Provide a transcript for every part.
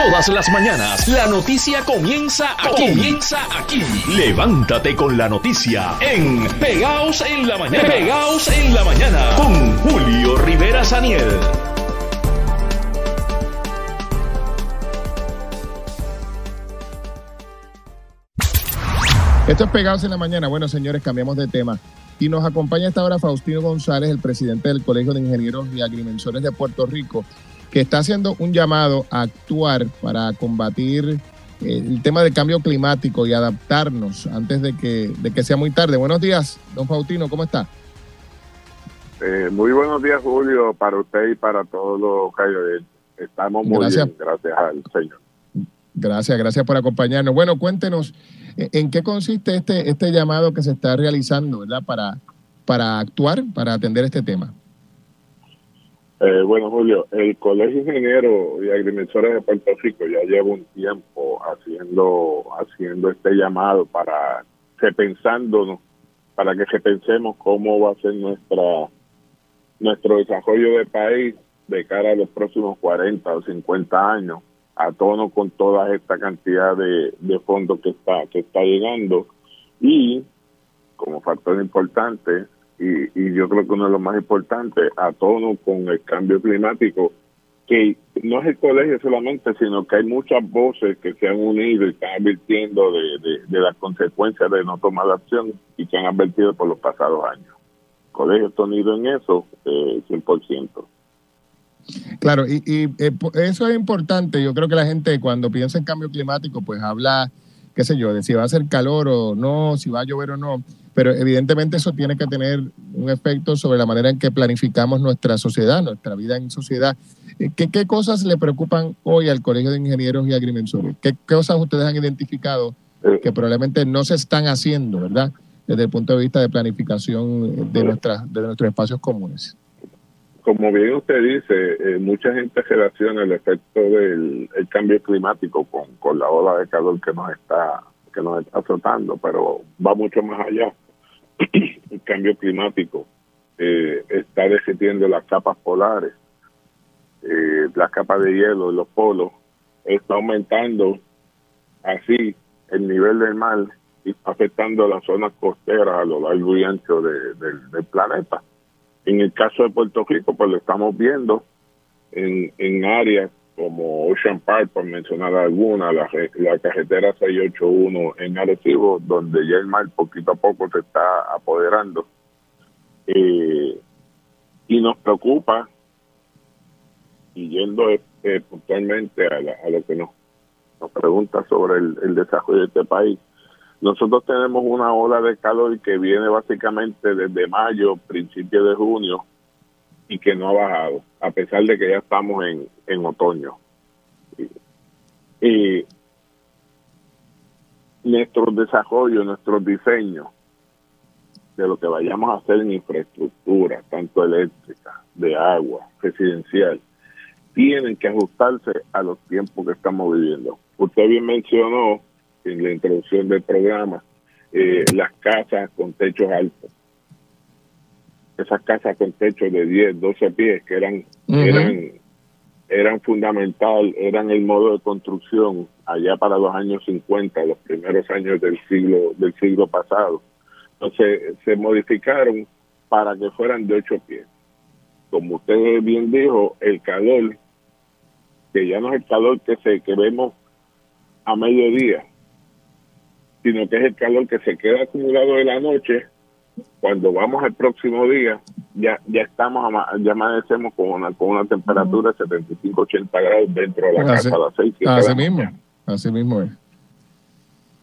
Todas las mañanas, la noticia comienza aquí. Levántate con la noticia en Pegaos en la Mañana. Pegaos en la Mañana con Julio Rivera Saniel. Esto es Pegados en la Mañana. Bueno, señores, cambiamos de tema. Y nos acompaña esta hora Faustino González, el presidente del Colegio de Ingenieros y Agrimensores de Puerto Rico, que está haciendo un llamado a actuar para combatir el tema del cambio climático y adaptarnos antes de que sea muy tarde. Buenos días, don Faustino, ¿cómo está? Muy buenos días, Julio, para usted y para todos los callos. Estamos muy bien, gracias al Señor. Gracias por acompañarnos. Bueno, cuéntenos, ¿en qué consiste este llamado que se está realizando, ¿verdad? Para actuar, para atender este tema. Bueno, Julio, el Colegio de Ingenieros y Agrimensores de Puerto Rico ya lleva un tiempo haciendo este llamado para que pensemos cómo va a ser nuestro desarrollo de país de cara a los próximos 40 o 50 años, a tono con toda esta cantidad de fondos que está llegando, y como factor importante, y yo creo que uno de los más importantes, a tono con el cambio climático, que no es el colegio solamente, sino que hay muchas voces que se han unido y están advirtiendo de las consecuencias de no tomar acción y que han advertido por los pasados años. El colegio está unido en eso, 100%. Claro, y eso es importante. Yo creo que la gente cuando piensa en cambio climático, pues habla, qué sé yo, de si va a hacer calor o no, si va a llover o no, pero evidentemente eso tiene que tener un efecto sobre la manera en que planificamos nuestra sociedad, nuestra vida en sociedad. ¿Qué cosas le preocupan hoy al Colegio de Ingenieros y Agrimensores? ¿Qué cosas ustedes han identificado que probablemente no se están haciendo, ¿verdad?, desde el punto de vista de planificación de nuestros espacios comunes? Como bien usted dice, mucha gente relaciona el efecto del cambio climático con la ola de calor que nos está azotando, pero va mucho más allá. El cambio climático está derritiendo las capas polares, las capas de hielo, los polos, está aumentando así el nivel del mar y está afectando las zonas costeras a lo largo y ancho del planeta. En el caso de Puerto Rico, pues lo estamos viendo en áreas como Ocean Park, por mencionar alguna, la carretera 681 en Arecibo, donde ya el mar poquito a poco se está apoderando. Y nos preocupa, y yendo puntualmente a lo que nos pregunta sobre el desarrollo de este país, nosotros tenemos una ola de calor que viene básicamente desde mayo, principios de junio, y que no ha bajado, a pesar de que ya estamos en otoño. Y nuestro desarrollo, nuestros diseños de lo que vayamos a hacer en infraestructura, tanto eléctrica, de agua, residencial, tienen que ajustarse a los tiempos que estamos viviendo. Usted bien mencionó en la introducción del programa las casas con techos altos. Esas casas con techos de 10, 12 pies que eran fundamental, eran el modo de construcción allá para los años 50, los primeros años del siglo pasado. Entonces se modificaron para que fueran de 8 pies. Como usted bien dijo, el calor, que ya no es el calor que vemos a mediodía, sino que es el calor que se queda acumulado de la noche. Cuando vamos al próximo día, ya amanecemos con una temperatura de 75-80 grados dentro de la casa a las 6. Así mismo es.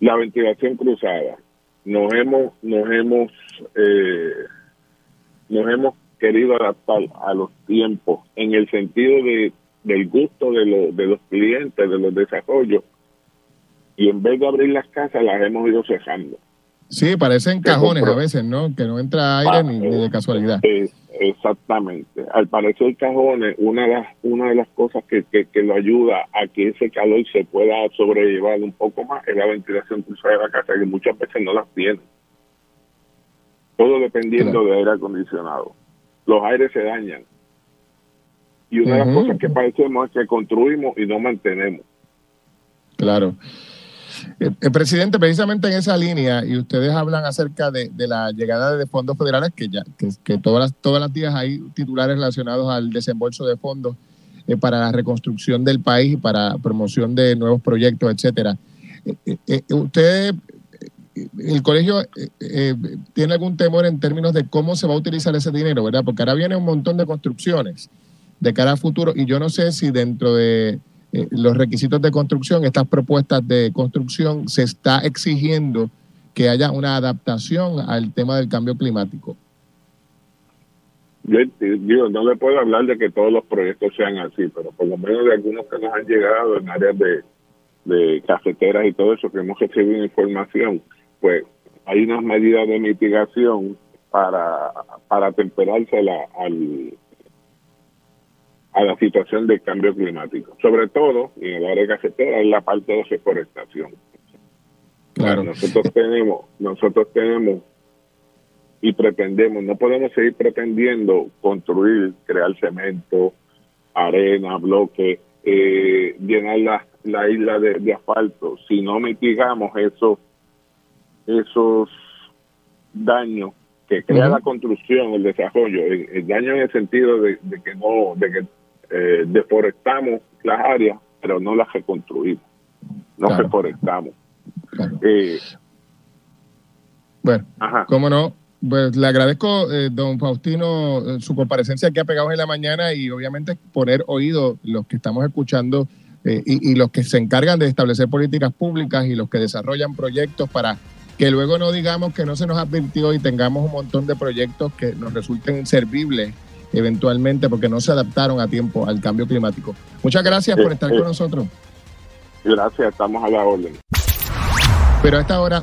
La ventilación cruzada. Nos hemos querido adaptar a los tiempos en el sentido del gusto de los clientes, de los desarrollos, y en vez de abrir las casas las hemos ido cerrando. Sí, parecen cajones a veces, ¿no? Que no entra aire ni de casualidad. Exactamente. Al parecer cajones, una de las cosas que lo ayuda a que ese calor se pueda sobrellevar un poco más es la ventilación cruzada de la casa, que muchas veces no las tienen. Todo dependiendo de aire acondicionado. Los aires se dañan. Y una de las cosas que padecemos es que construimos y no mantenemos. Claro. Presidente, precisamente en esa línea, y ustedes hablan acerca de la llegada de fondos federales, que todos los días hay titulares relacionados al desembolso de fondos para la reconstrucción del país y para promoción de nuevos proyectos, etcétera. ¿Usted, el colegio, tiene algún temor en términos de cómo se va a utilizar ese dinero, verdad? Porque ahora viene un montón de construcciones de cara a futuro, y yo no sé si dentro de los requisitos de construcción, estas propuestas de construcción, se está exigiendo que haya una adaptación al tema del cambio climático. Yo digo, no le puedo hablar de que todos los proyectos sean así, pero por lo menos de algunos que nos han llegado en áreas de cafeteras y todo eso, que hemos recibido información, pues hay unas medidas de mitigación para temperarse a la situación del cambio climático. Sobre todo, en el área cafetera, es la parte de reforestación. Claro. Nosotros tenemos y pretendemos, no podemos seguir pretendiendo construir, crear cemento, arena, bloques, llenar la isla de asfalto, si no mitigamos esos daños que crea la construcción, el desarrollo, el daño en el sentido de que deforestamos las áreas, pero no las reconstruimos, no claro. reforestamos. Claro. Bueno, cómo no. Pues le agradezco, don Faustino, su comparecencia aquí a Pegados en la Mañana, y obviamente poner oído los que estamos escuchando y los que se encargan de establecer políticas públicas y los que desarrollan proyectos, para que luego no digamos que no se nos advirtió y tengamos un montón de proyectos que nos resulten inservibles eventualmente porque no se adaptaron a tiempo al cambio climático. Muchas gracias por estar con nosotros. Gracias, estamos a la orden. Pero a esta hora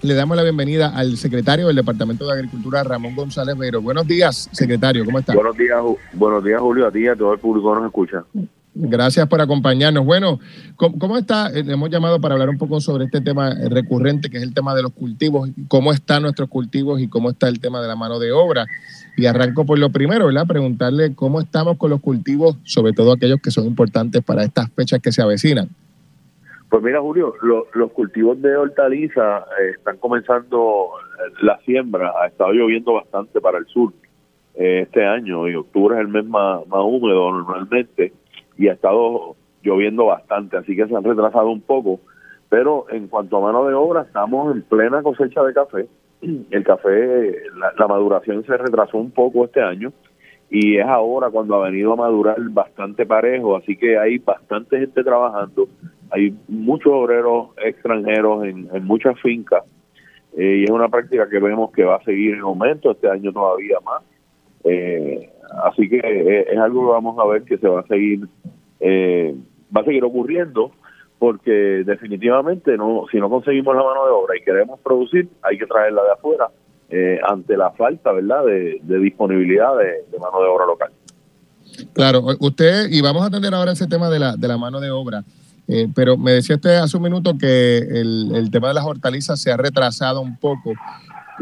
le damos la bienvenida al secretario del Departamento de Agricultura, Ramón González Beiro. Buenos días, secretario, ¿cómo está? Buenos días, Julio, a ti y a todo el público que nos escucha. Gracias por acompañarnos. Bueno, ¿cómo está? Hemos llamado para hablar un poco sobre este tema recurrente, que es el tema de los cultivos, cómo están nuestros cultivos y cómo está el tema de la mano de obra. Y arranco por lo primero, ¿verdad? Preguntarle cómo estamos con los cultivos, sobre todo aquellos que son importantes para estas fechas que se avecinan. Pues mira, Julio, los cultivos de hortaliza están comenzando la siembra. Ha estado lloviendo bastante para el sur este año, y octubre es el mes más húmedo normalmente, y ha estado lloviendo bastante, así que se han retrasado un poco. Pero en cuanto a mano de obra, estamos en plena cosecha de café. El café, la maduración se retrasó un poco este año, y es ahora cuando ha venido a madurar bastante parejo, así que hay bastante gente trabajando. Hay muchos obreros extranjeros en muchas fincas, y es una práctica que vemos que va a seguir en aumento este año todavía más. Así que es algo que vamos a ver que se va a seguir ocurriendo, porque definitivamente si no conseguimos la mano de obra y queremos producir, hay que traerla de afuera ante la falta, ¿verdad?, de disponibilidad de mano de obra local. Claro, y vamos a atender ahora ese tema de la mano de obra. Pero me decía usted hace un minuto que el tema de las hortalizas se ha retrasado un poco.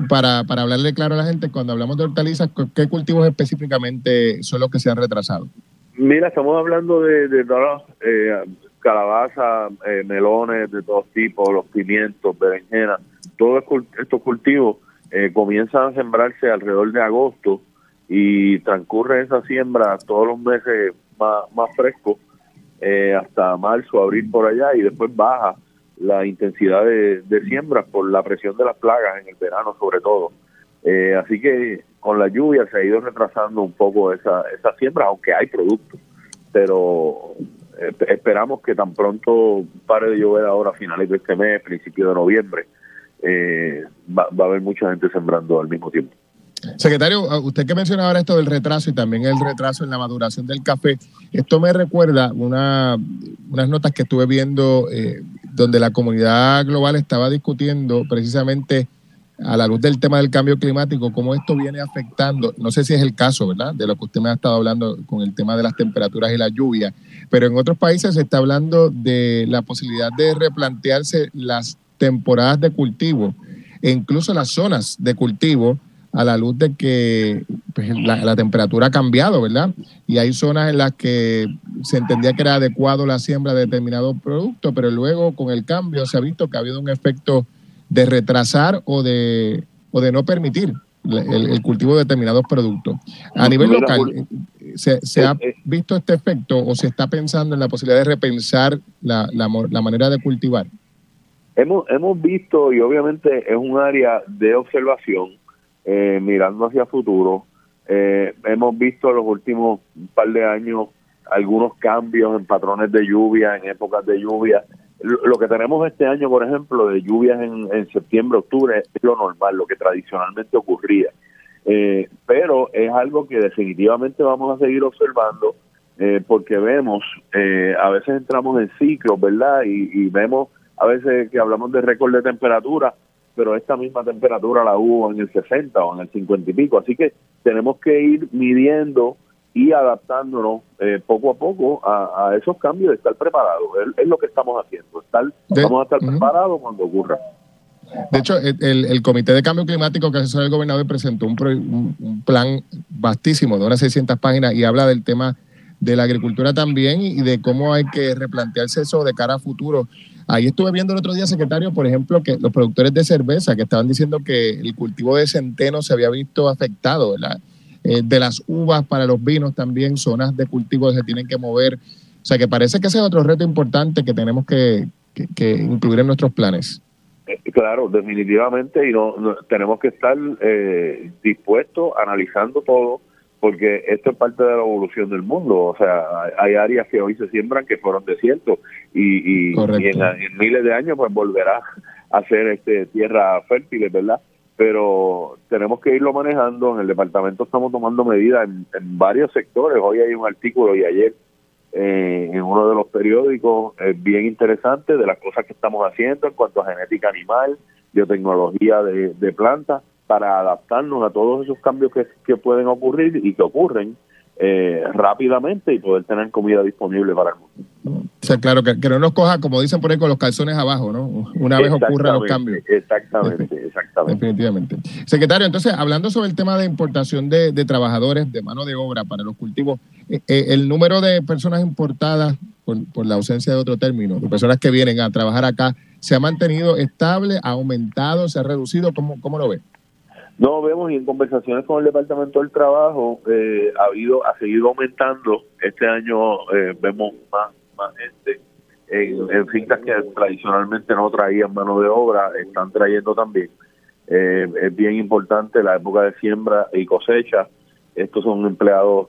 Para hablarle claro a la gente, cuando hablamos de hortalizas, ¿qué cultivos específicamente son los que se han retrasado? Mira, estamos hablando de todas las calabazas, melones de todos tipos, los pimientos, berenjenas. Todos estos cultivos comienzan a sembrarse alrededor de agosto, y transcurre esa siembra todos los meses más frescos, hasta marzo, abril, por allá, y después baja la intensidad de siembras por la presión de las plagas en el verano, sobre todo. Así que con la lluvia se ha ido retrasando un poco esa siembra, aunque hay productos, pero esperamos que tan pronto pare de llover ahora a finales de este mes, principio de noviembre, va a haber mucha gente sembrando al mismo tiempo. Secretario, usted que mencionaba ahora esto del retraso y también el retraso en la maduración del café, esto me recuerda unas notas que estuve viendo donde la comunidad global estaba discutiendo precisamente a la luz del tema del cambio climático, cómo esto viene afectando, no sé si es el caso, ¿verdad?, de lo que usted me ha estado hablando con el tema de las temperaturas y la lluvia, pero en otros países se está hablando de la posibilidad de replantearse las temporadas de cultivo e incluso las zonas de cultivo, a la luz de que pues, la temperatura ha cambiado, ¿verdad? Y hay zonas en las que se entendía que era adecuado la siembra de determinado producto, pero luego con el cambio se ha visto que ha habido un efecto de retrasar o de no permitir el cultivo de determinados productos. A nivel local, ¿se ha visto este efecto o se está pensando en la posibilidad de repensar la manera de cultivar? Hemos visto, y obviamente es un área de observación, mirando hacia futuro. Hemos visto en los últimos par de años algunos cambios en patrones de lluvia, en épocas de lluvia. Lo que tenemos este año, por ejemplo, de lluvias en septiembre, octubre, es lo normal, lo que tradicionalmente ocurría. Pero es algo que definitivamente vamos a seguir observando, porque vemos, a veces entramos en ciclos, ¿verdad? Y vemos a veces que hablamos de récord de temperatura, pero esta misma temperatura la hubo en el 60 o en el 50 y pico. Así que tenemos que ir midiendo y adaptándonos poco a poco a esos cambios, de estar preparados. Es lo que estamos haciendo. Vamos a estar preparados cuando ocurra. De hecho, el Comité de Cambio Climático que asesora el gobernador presentó un plan vastísimo de unas 600 páginas y habla del tema de la agricultura también y de cómo hay que replantearse eso de cara a futuro. Ahí estuve viendo el otro día, secretario, por ejemplo, que los productores de cerveza que estaban diciendo que el cultivo de centeno se había visto afectado, ¿verdad? De las uvas para los vinos también, zonas de cultivo se tienen que mover. O sea, que parece que ese es otro reto importante que tenemos que incluir en nuestros planes. Claro, definitivamente, y tenemos que estar dispuestos, analizando todo, porque esto es parte de la evolución del mundo. O sea, hay áreas que hoy se siembran que fueron desiertos y en miles de años pues volverá a ser tierra fértil, ¿verdad? Pero tenemos que irlo manejando. En el departamento estamos tomando medidas en varios sectores. Hoy hay un artículo y ayer en uno de los periódicos bien interesante de las cosas que estamos haciendo en cuanto a genética animal, biotecnología de plantas, para adaptarnos a todos esos cambios que pueden ocurrir y que ocurren rápidamente y poder tener comida disponible para el mundo. O sea, claro, que no nos coja, como dicen por ahí, con los calzones abajo, ¿no? Una vez ocurran los cambios. Exactamente. Definitivamente. Secretario, entonces, hablando sobre el tema de importación de trabajadores, de mano de obra para los cultivos, el número de personas importadas, por la ausencia de otro término, de personas que vienen a trabajar acá, ¿se ha mantenido estable, ha aumentado, se ha reducido? ¿Cómo lo ve? No, vemos, y en conversaciones con el Departamento del Trabajo ha seguido aumentando. Este año vemos más gente en fincas que tradicionalmente no traían mano de obra, están trayendo también. Es bien importante la época de siembra y cosecha. Estos son empleados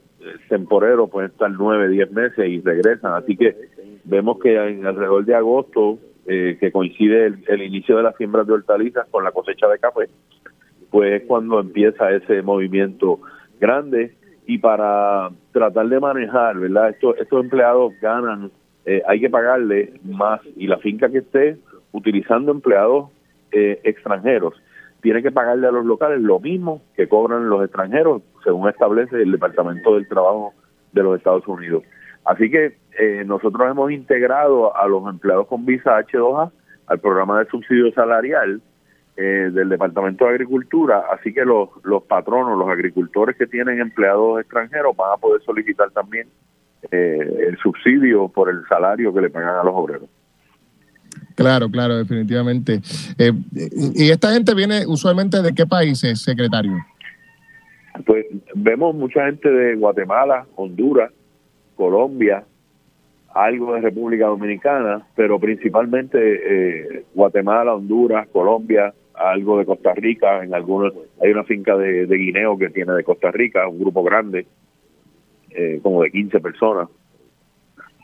temporeros, pueden estar 9, 10 meses y regresan. Así que vemos que alrededor de agosto, que coincide el inicio de las siembras de hortalizas con la cosecha de café, pues es cuando empieza ese movimiento grande. Y para tratar de manejar, ¿verdad? Estos empleados ganan, hay que pagarle más, y la finca que esté utilizando empleados extranjeros tiene que pagarle a los locales lo mismo que cobran los extranjeros, según establece el Departamento del Trabajo de los Estados Unidos. Así que nosotros hemos integrado a los empleados con visa H2A al programa de subsidio salarial del Departamento de Agricultura, así que los patronos, los agricultores que tienen empleados extranjeros van a poder solicitar también el subsidio por el salario que le pagan a los obreros. Claro, definitivamente. ¿Y esta gente viene usualmente de qué países, secretario? Pues vemos mucha gente de Guatemala, Honduras, Colombia, algo de República Dominicana, pero principalmente Guatemala, Honduras, Colombia, algo de Costa Rica. Hay una finca de guineo que tiene de Costa Rica, un grupo grande, como de 15 personas.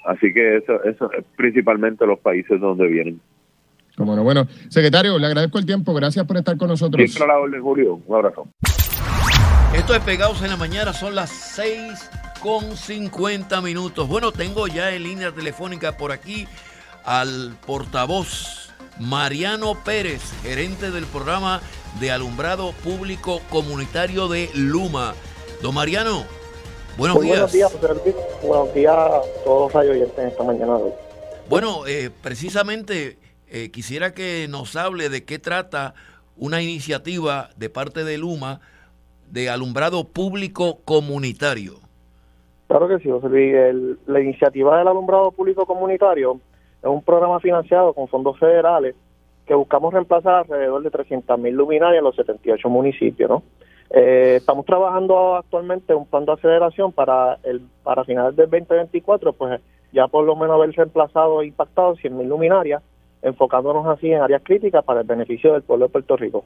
Así que eso es principalmente los países donde vienen. Como no. Bueno, secretario, le agradezco el tiempo. Gracias por estar con nosotros. Siempre a la orden, Julio. Un abrazo. Esto es Pegados en la Mañana, son las 6:50. Bueno, tengo ya en línea telefónica por aquí al portavoz Mariano Pérez, gerente del programa de alumbrado público comunitario de Luma. Don Mariano, buenos días. Buenos días, José Luis. Buenos días a todos los radioyentes en esta mañana de hoy. Bueno, precisamente quisiera que nos hable de qué trata una iniciativa de parte de Luma de alumbrado público comunitario. Claro que sí, José Luis. La iniciativa del alumbrado público comunitario es un programa financiado con fondos federales que buscamos reemplazar alrededor de 300.000 luminarias en los 78 municipios, ¿no? Estamos trabajando actualmente un plan de aceleración para finales del 2024, pues ya por lo menos haber reemplazado e impactado 100.000 luminarias, enfocándonos así en áreas críticas para el beneficio del pueblo de Puerto Rico.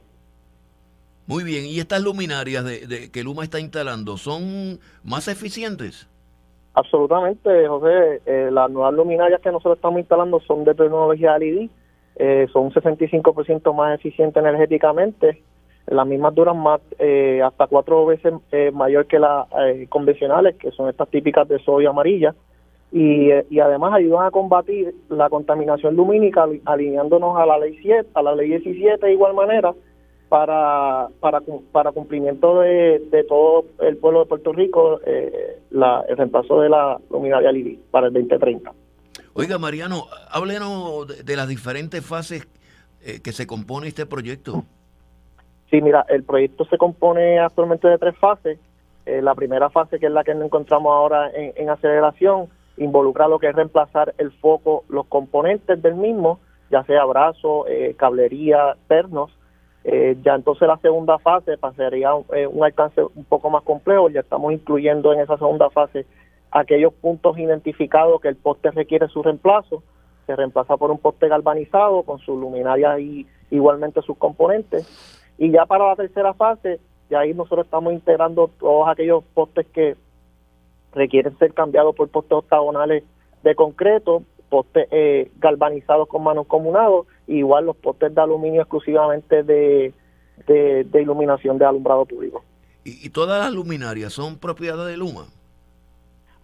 Muy bien, ¿y estas luminarias que Luma está instalando son más eficientes? Absolutamente, José. Las nuevas luminarias que nosotros estamos instalando son de tecnología LED, son un 65% más eficientes energéticamente. Las mismas duran más, hasta 4 veces mayor que las convencionales, que son estas típicas de sodio amarilla, y además ayudan a combatir la contaminación lumínica, alineándonos a la ley 7, a la ley 17 de igual manera, para cumplimiento de todo el pueblo de Puerto Rico, el reemplazo de la luminaria LED para el 2030. Oiga, Mariano, háblenos de las diferentes fases que se compone este proyecto. Sí, mira, el proyecto se compone actualmente de 3 fases. La primera fase, que es la que nos encontramos ahora en aceleración, involucra lo que es reemplazar el foco, los componentes del mismo, ya sea brazos, cablería, pernos. Ya entonces la segunda fase pasaría un alcance un poco más complejo. Ya estamos incluyendo en esa segunda fase aquellos puntos identificados que el poste requiere su reemplazo. Se reemplaza por un poste galvanizado con sus luminarias y igualmente sus componentes. Y ya para la tercera fase, ya ahí nosotros estamos integrando todos aquellos postes que requieren ser cambiados por postes octagonales de concreto, postes galvanizados con mancomunados, y igual los postes de aluminio exclusivamente de iluminación de alumbrado público. ¿Y todas las luminarias son propiedad de Luma?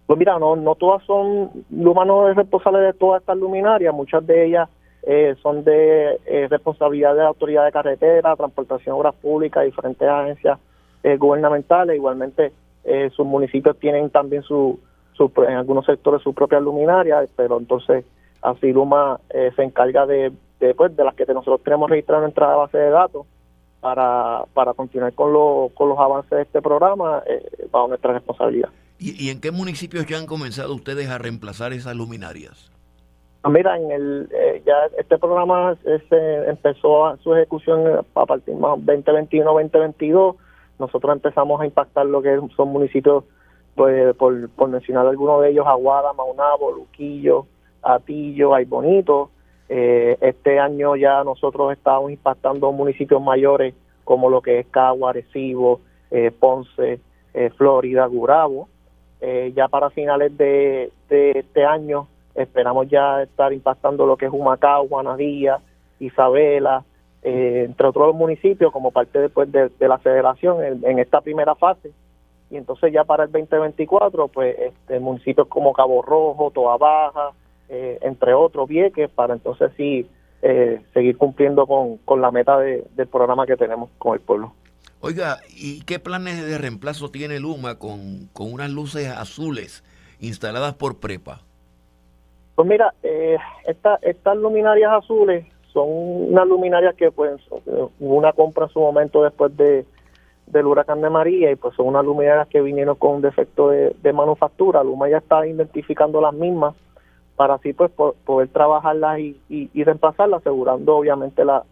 Pues mira, no todas son, Luma no es responsable de todas estas luminarias, muchas de ellas son de responsabilidad de la Autoridad de Carretera, Transportación, Obras Públicas, diferentes agencias gubernamentales. Igualmente sus municipios tienen también en algunos sectores sus propias luminarias, pero entonces así Luma se encarga de las que nosotros tenemos registradas en nuestra base de datos para continuar con los avances de este programa bajo nuestra responsabilidad. ¿Y en qué municipios ya han comenzado ustedes a reemplazar esas luminarias? Mira, ya este programa empezó su ejecución a partir de 2021-2022. Nosotros empezamos a impactar lo que son municipios, pues, por mencionar algunos de ellos: Aguada, Maunabo, Luquillo, Atillo, Ay Bonito. Este año ya nosotros estamos impactando municipios mayores como lo que es Cagua, Arecibo, Ponce, Florida, Gurabo. Ya para finales de este año esperamos ya estar impactando lo que es Humacao, Juanadía, Isabela, entre otros municipios, como parte después de la aceleración en esta primera fase. Y entonces ya para el 2024, pues municipios como Cabo Rojo, Toa Baja, entre otros, Vieques, para entonces sí seguir cumpliendo con la meta del programa que tenemos con el pueblo. Oiga, ¿y qué planes de reemplazo tiene Luma con unas luces azules instaladas por Prepa? Pues mira, estas luminarias azules son unas luminarias que pues hubo una compra en su momento después del huracán de María, y pues son unas luminarias que vinieron con un defecto de manufactura. Luma ya está identificando las mismas para así pues poder trabajarlas y reemplazarlas, asegurando obviamente la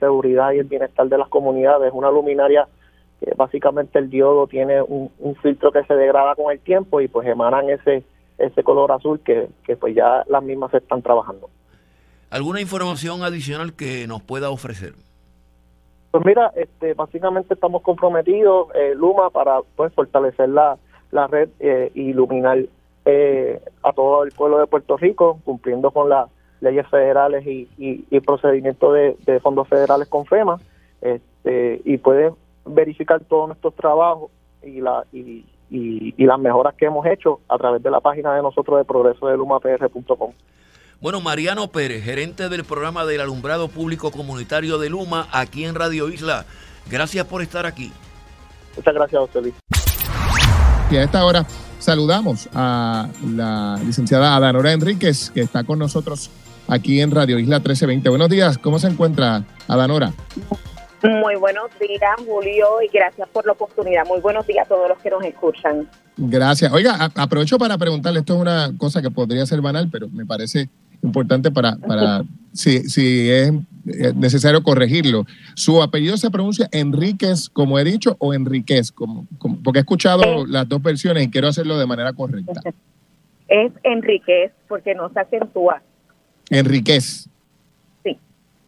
seguridad y el bienestar de las comunidades. Una luminaria que básicamente el diodo tiene un filtro que se degrada con el tiempo y pues emanan ese color azul que pues ya las mismas se están trabajando. ¿Alguna información adicional que nos pueda ofrecer? Pues mira, básicamente estamos comprometidos, Luma, para pues fortalecer la red y iluminar a todo el pueblo de Puerto Rico, cumpliendo con las leyes federales y procedimientos de fondos federales con FEMA, y pueden verificar todos nuestros trabajos y las mejoras que hemos hecho a través de la página de nosotros de progresodelumapr.com. Bueno, Mariano Pérez, gerente del programa del alumbrado público comunitario de Luma, aquí en Radio Isla. Gracias por estar aquí. Muchas gracias, José Luis. Y a esta hora saludamos a la licenciada Adanora Enríquez, que está con nosotros aquí en Radio Isla 1320. Buenos días, ¿cómo se encuentra Adanora? Muy buenos días, Julio, y gracias por la oportunidad. Muy buenos días a todos los que nos escuchan. Gracias. Oiga, aprovecho para preguntarle, esto es una cosa que podría ser banal, pero me parece importante para si es necesario corregirlo. ¿Su apellido se pronuncia Enríquez, como he dicho, o Enríquez? Porque he escuchado las dos versiones y quiero hacerlo de manera correcta. Es Enríquez, porque no se acentúa. Enríquez. Sí.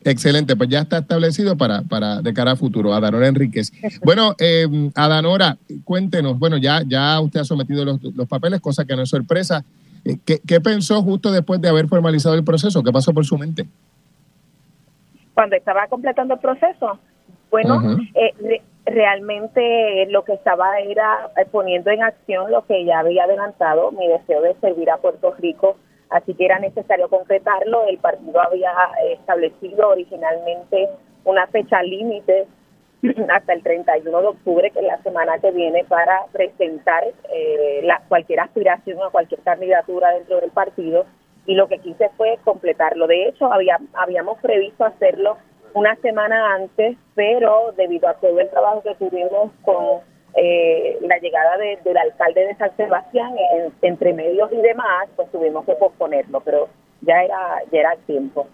Excelente, pues ya está establecido para de cara a futuro. Adanora Enríquez. Bueno, Adanora, cuéntenos, bueno, ya usted ha sometido los papeles, cosa que no es sorpresa. ¿Qué pensó justo después de haber formalizado el proceso? ¿Qué pasó por su mente? Cuando estaba completando el proceso, bueno, realmente lo que estaba era poniendo en acción lo que ya había adelantado, mi deseo de servir a Puerto Rico, así que era necesario concretarlo. El partido había establecido originalmente una fecha límite hasta el 31 de octubre, que es la semana que viene, para presentar cualquier aspiración o cualquier candidatura dentro del partido, y lo que quise fue completarlo. De hecho, habíamos previsto hacerlo una semana antes, pero debido a todo el trabajo que tuvimos con la llegada del alcalde de San Sebastián, entre medios y demás, pues tuvimos que posponerlo, pero ya era el tiempo.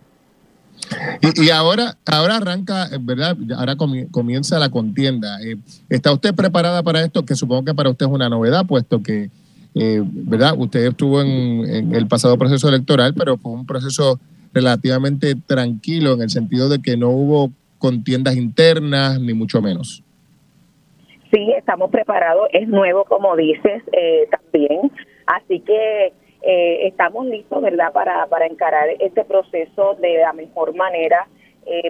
Y ahora arranca, ¿verdad? Ahora comienza la contienda. ¿Está usted preparada para esto? Que supongo que para usted es una novedad, puesto que, ¿verdad? Usted estuvo en el pasado proceso electoral, pero fue un proceso relativamente tranquilo en el sentido de que no hubo contiendas internas, ni mucho menos. Sí, estamos preparados. Es nuevo, como dices, también. Así que estamos listos, ¿verdad?, para encarar este proceso de la mejor manera,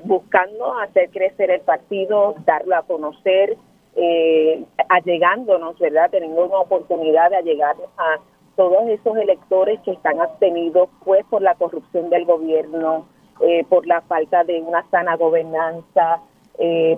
buscando hacer crecer el partido, darlo a conocer, allegándonos, ¿verdad?, teniendo una oportunidad de allegarnos a todos esos electores que están abstenidos pues por la corrupción del gobierno, por la falta de una sana gobernanza,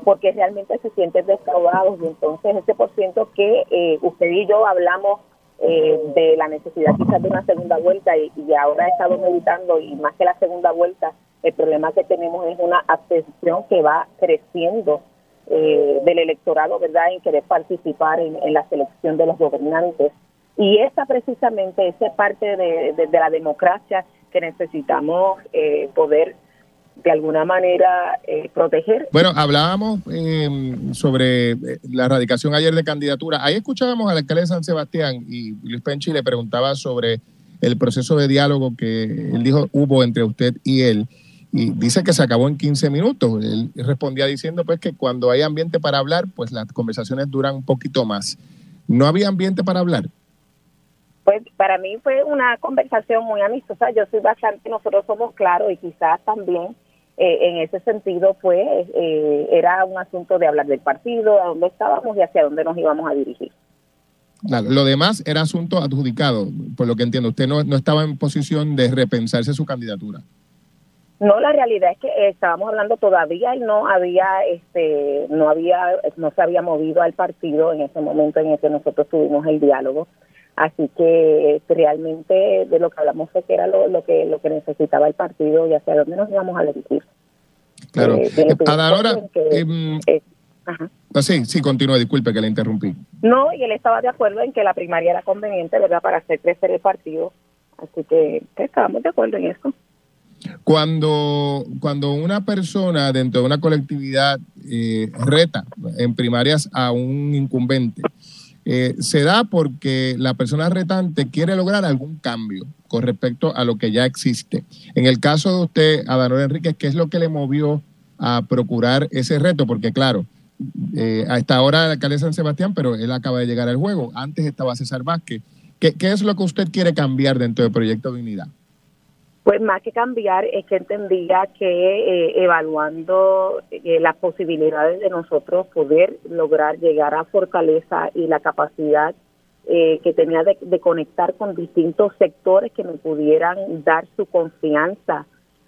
porque realmente se sienten defraudados. Y entonces ese % que usted y yo hablamos de la necesidad quizás de una segunda vuelta, y ahora he estado meditando, y más que la segunda vuelta, el problema que tenemos es una abstención que va creciendo del electorado, ¿verdad?, en querer participar en la selección de los gobernantes. Y esa precisamente es parte de la democracia que necesitamos poder de alguna manera proteger. Bueno, hablábamos sobre la radicación ayer de candidatura. Ahí escuchábamos al alcalde de San Sebastián, y Luis Penchi le preguntaba sobre el proceso de diálogo que él dijo hubo entre usted y él, y dice que se acabó en 15 minutos. Él respondía diciendo pues que cuando hay ambiente para hablar, pues las conversaciones duran un poquito más. ¿No había ambiente para hablar? Pues para mí fue una conversación muy amistosa. Nosotros somos claros, y quizás también en ese sentido, pues, era un asunto de hablar del partido, a dónde estábamos y hacia dónde nos íbamos a dirigir. Claro, lo demás era asunto adjudicado, por lo que entiendo. Usted no estaba en posición de repensarse su candidatura. No, la realidad es que estábamos hablando todavía, y no se había movido al partido en ese momento en el que nosotros tuvimos el diálogo. Así que realmente de lo que hablamos fue que era lo que necesitaba el partido y hacia dónde nos íbamos a dirigir. Claro. Adanora, sí, continúe, disculpe que le interrumpí. No, y él estaba de acuerdo en que la primaria era conveniente, ¿verdad?, para hacer crecer el partido. Así que estábamos de acuerdo en eso. Cuando una persona dentro de una colectividad reta en primarias a un incumbente, se da porque la persona retante quiere lograr algún cambio con respecto a lo que ya existe. En el caso de usted, Adanora Enríquez, ¿qué es lo que le movió a procurar ese reto? Porque claro, hasta ahora el alcalde de San Sebastián, pero él acaba de llegar al juego. Antes estaba César Vázquez. ¿Qué es lo que usted quiere cambiar dentro del Proyecto Dignidad? Pues más que cambiar, es que entendía que evaluando las posibilidades de nosotros poder lograr llegar a fortaleza y la capacidad que tenía de conectar con distintos sectores que me pudieran dar su confianza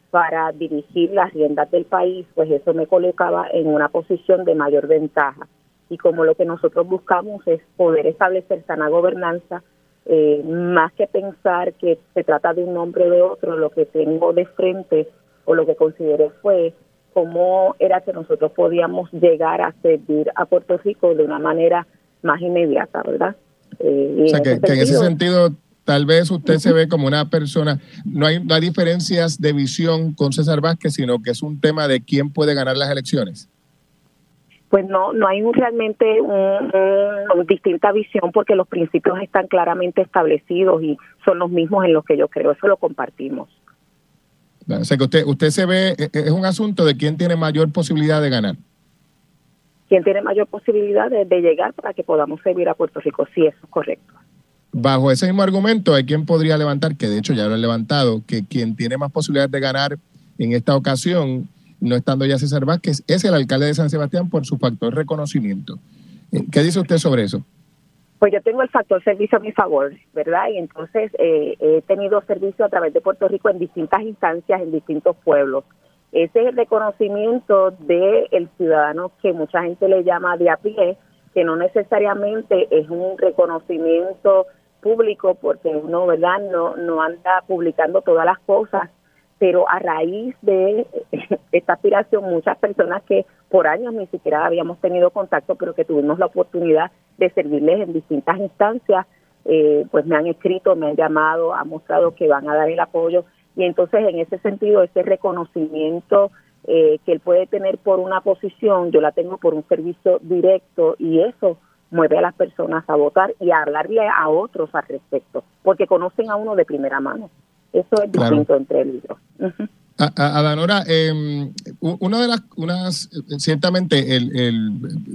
para dirigir las riendas del país, pues eso me colocaba en una posición de mayor ventaja. Y como lo que nosotros buscamos es poder establecer sana gobernanza, más que pensar que se trata de un nombre o de otro, lo que tengo de frente o lo que consideré fue cómo era que nosotros podíamos llegar a servir a Puerto Rico de una manera más inmediata, ¿verdad? O sea, que en ese sentido, tal vez usted se ve como una persona, no hay diferencias de visión con César Vázquez, sino que es un tema de quién puede ganar las elecciones. Pues no hay realmente una distinta visión, porque los principios están claramente establecidos y son los mismos en los que yo creo, eso lo compartimos. O sea, que usted se ve, es un asunto de quién tiene mayor posibilidad de ganar. ¿Quién tiene mayor posibilidad de llegar para que podamos servir a Puerto Rico? Sí, eso es correcto. Bajo ese mismo argumento, hay quien podría levantar, que de hecho ya lo han levantado, que quien tiene más posibilidades de ganar en esta ocasión, no estando ya César Vázquez, es el alcalde de San Sebastián por su factor reconocimiento. ¿Qué dice usted sobre eso? Pues yo tengo el factor servicio a mi favor, ¿verdad? Y entonces he tenido servicio a través de Puerto Rico en distintas instancias, en distintos pueblos. Ese es el reconocimiento del ciudadano que mucha gente le llama de a pie, que no necesariamente es un reconocimiento público, porque uno, ¿verdad?, no anda publicando todas las cosas, pero a raíz de esta aspiración, muchas personas que por años ni siquiera habíamos tenido contacto, pero que tuvimos la oportunidad de servirles en distintas instancias, pues me han escrito, me han llamado, han mostrado que van a dar el apoyo, y entonces en ese sentido, ese reconocimiento que él puede tener por una posición, yo la tengo por un servicio directo, y eso mueve a las personas a votar y a hablarle a otros al respecto, porque conocen a uno de primera mano. Eso es distinto entre él y yo. Uh-huh. Adanora, ciertamente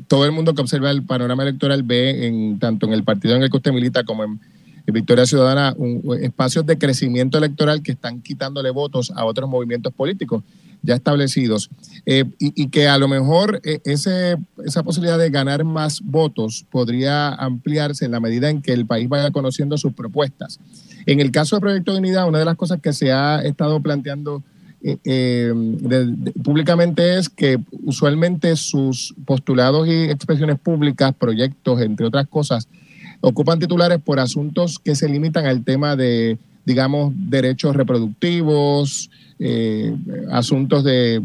todo el mundo que observa el panorama electoral ve tanto en el partido en el que usted milita como en Victoria Ciudadana espacios de crecimiento electoral que están quitándole votos a otros movimientos políticos ya establecidos, y que a lo mejor esa posibilidad de ganar más votos podría ampliarse en la medida en que el país vaya conociendo sus propuestas. En el caso de Proyecto Dignidad, una de las cosas que se ha estado planteando públicamente es que usualmente sus postulados y expresiones públicas, proyectos, entre otras cosas, ocupan titulares por asuntos que se limitan al tema de, digamos, derechos reproductivos, asuntos de,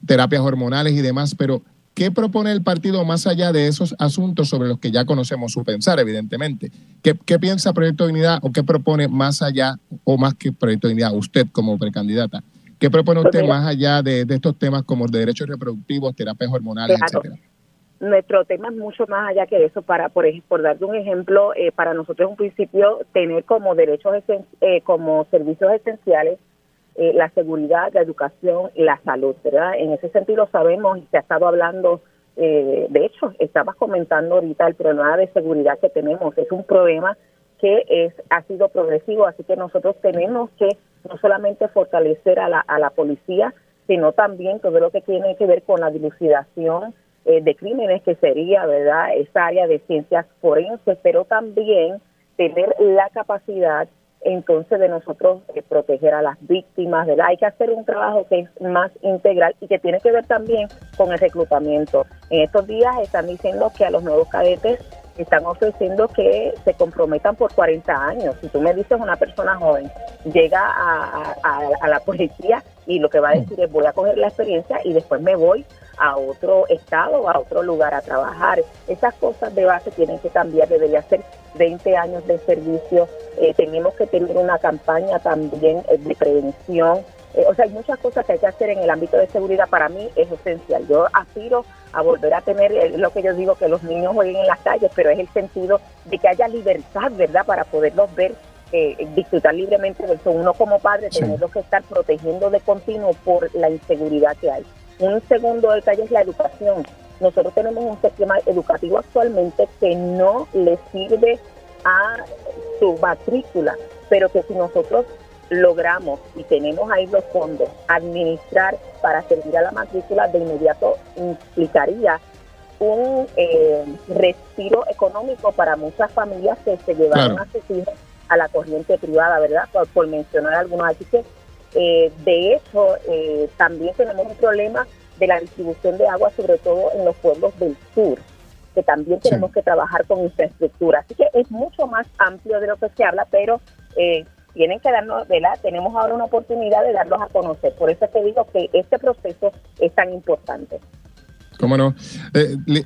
terapias hormonales y demás, pero ¿qué propone el partido más allá de esos asuntos sobre los que ya conocemos su pensar, evidentemente? ¿Qué piensa Proyecto Dignidad o qué propone más allá, o más que Proyecto Dignidad, usted como precandidata? ¿Qué propone usted más allá de estos temas como de derechos reproductivos, terapias hormonales, etcétera? Nuestro tema es mucho más allá que eso. Por darte un ejemplo, para nosotros es un principio tener como derechos, como servicios esenciales, la seguridad, la educación y la salud, ¿verdad? En ese sentido sabemos, y se ha estado hablando, de hecho, estabas comentando ahorita el problema de seguridad que tenemos. Es un problema que ha sido progresivo, así que nosotros tenemos que no solamente fortalecer a la policía, sino también todo lo que tiene que ver con la dilucidación de crímenes, que sería, ¿verdad?, esa área de ciencias forenses, pero también tener la capacidad entonces de nosotros proteger a las víctimas, ¿verdad? Hay que hacer un trabajo que es más integral y que tiene que ver también con el reclutamiento. En estos días están diciendo que a los nuevos cadetes están ofreciendo que se comprometan por 40 años. Si tú me dices una persona joven, llega a la policía y lo que va a decir es voy a coger la experiencia y después me voy a otro estado o a otro lugar a trabajar. Esas cosas de base tienen que cambiar, debería ser 20 años de servicio. Tenemos que tener una campaña también de prevención. O sea, hay muchas cosas que hay que hacer en el ámbito de seguridad. Para mí es esencial. Yo aspiro a volver a tener, lo que yo digo, que los niños jueguen en las calles, pero es el sentido de que haya libertad, ¿verdad?, para poderlos ver, disfrutar libremente de eso. Uno como padre, tenerlos que estar protegiendo de continuo por la inseguridad que hay. Un segundo detalle es la educación. Nosotros tenemos un sistema educativo actualmente que no le sirve a su matrícula, pero que si nosotros logramos y tenemos ahí los fondos, administrar para servir a la matrícula, de inmediato implicaría un respiro económico para muchas familias que se llevaron a sus hijos a la corriente privada, ¿verdad?, por mencionar algunos. Así que de hecho también tenemos un problema de la distribución de agua, sobre todo en los pueblos del sur, que también tenemos que trabajar con infraestructura. Así que es mucho más amplio de lo que se habla, pero tienen que darnos, ¿verdad? Tenemos ahora una oportunidad de darlos a conocer. Por eso te digo que este proceso es tan importante. cómo no.